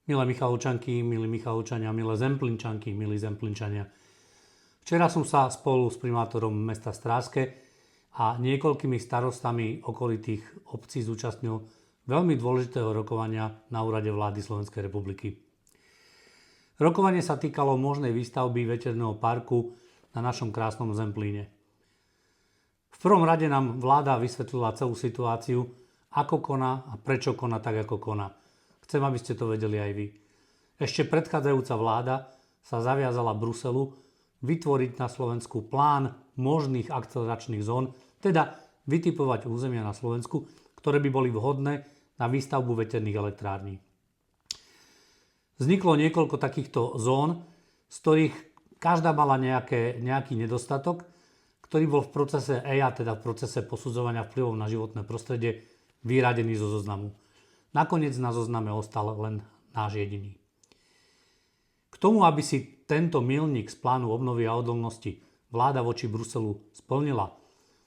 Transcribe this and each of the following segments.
Milé Michalovčanky, milí Michalovčania, milé Zemplínčanky, milí Zemplínčania. Včera som sa spolu s primátorom mesta Strážske a niekoľkými starostami okolitých obcí zúčastnil veľmi dôležitého rokovania na úrade vlády Slovenskej republiky. Rokovanie sa týkalo možnej výstavby veterného parku na našom krásnom Zemplíne. V prvom rade nám vláda vysvetlila celú situáciu, ako koná a prečo koná tak, ako koná. Chcem, aby ste to vedeli aj vy. Ešte predchádzajúca vláda sa zaviazala Bruselu vytvoriť na Slovensku plán možných akceleračných zón, teda vytipovať územia na Slovensku, ktoré by boli vhodné na výstavbu veterných elektrární. Vzniklo niekoľko takýchto zón, z ktorých každá mala nejaký nedostatok, ktorý bol v procese EIA, teda v procese posudzovania vplyvov na životné prostredie, vyradený zo zoznamu. Nakoniec na zozname ostal len náš jediný. K tomu, aby si tento milník z plánu obnovy a odolnosti vláda voči Bruselu splnila,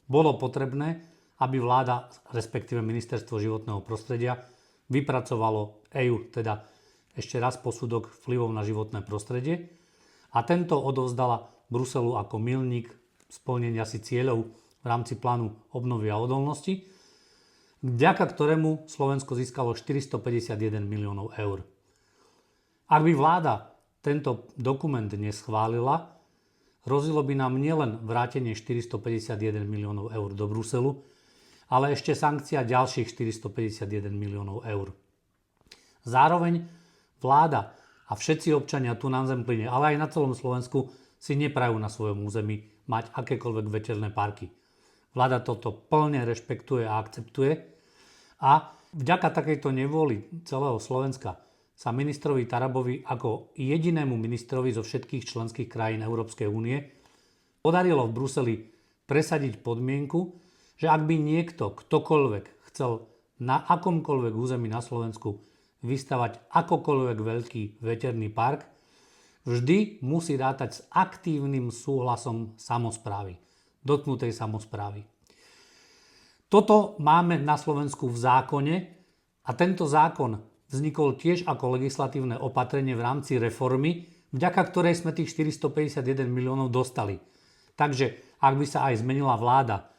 bolo potrebné, aby vláda, respektíve Ministerstvo životného prostredia, vypracovalo EIU, teda ešte raz posudok vplyvov na životné prostredie, a tento odovzdala Bruselu ako milník splnenia si cieľov v rámci plánu obnovy a odolnosti, vďaka ktorému Slovensko získalo 451 miliónov eur. Ak by vláda tento dokument neschválila, hrozilo by nám nielen vrátenie 451 miliónov eur do Bruselu, ale ešte sankcia ďalších 451 miliónov eur. Zároveň vláda a všetci občania tu na Zemplíne, ale aj na celom Slovensku si neprajú na svojom území mať akékoľvek veterné parky. Vláda toto plne rešpektuje a akceptuje a vďaka takejto nevôli celého Slovenska sa ministrovi Tarabovi ako jedinému ministrovi zo všetkých členských krajín Európskej únie podarilo v Bruseli presadiť podmienku, že ak by niekto, ktokoľvek chcel na akomkoľvek území na Slovensku vystavať akokoľvek veľký veterný park, vždy musí rátať s aktívnym súhlasom samosprávy, dotknutej samosprávy. Toto máme na Slovensku v zákone a tento zákon vznikol tiež ako legislatívne opatrenie v rámci reformy, vďaka ktorej sme tých 451 miliónov dostali. Takže ak by sa aj zmenila vláda,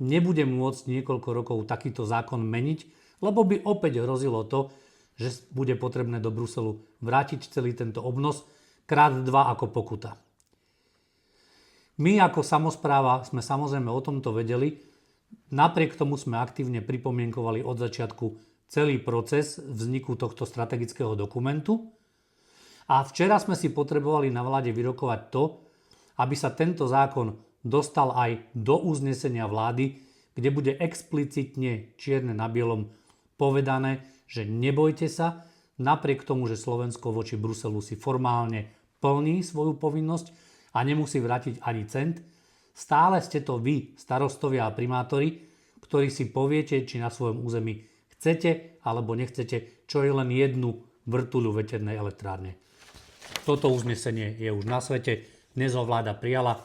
nebude môcť niekoľko rokov takýto zákon meniť, lebo by opäť hrozilo to, že bude potrebné do Bruselu vrátiť celý tento obnos krát 2 ako pokuta. My ako samospráva sme samozrejme o tomto vedeli, napriek tomu sme aktívne pripomienkovali od začiatku celý proces vzniku tohto strategického dokumentu a včera sme si potrebovali na vláde vyrokovať to, aby sa tento zákon dostal aj do uznesenia vlády, kde bude explicitne čierne na bielom povedané, že nebojte sa, napriek tomu, že Slovensko voči Bruselu si formálne plní svoju povinnosť a nemusí vrátiť ani cent, stále ste to vy, starostovia a primátori, ktorí si poviete, či na svojom území chcete alebo nechcete čo je len jednu vrtuľu veternej elektrárne. Toto uznesenie je už na svete, dnes ho vláda prijala,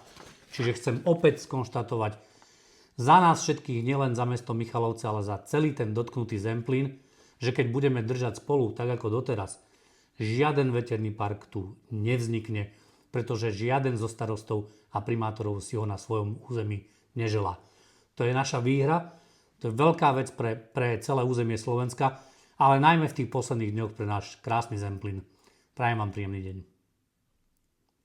čiže chcem opäť skonštatovať za nás všetkých, nielen za mesto Michalovce, ale za celý ten dotknutý Zemplín, že keď budeme držať spolu tak ako doteraz, žiaden veterný park tu nevznikne, pretože žiaden zo starostov a primátorov si ho na svojom území neželá. To je naša výhra, to je veľká vec pre celé územie Slovenska, ale najmä v tých posledných dňoch pre náš krásny Zemplín. Prajem vám príjemný deň.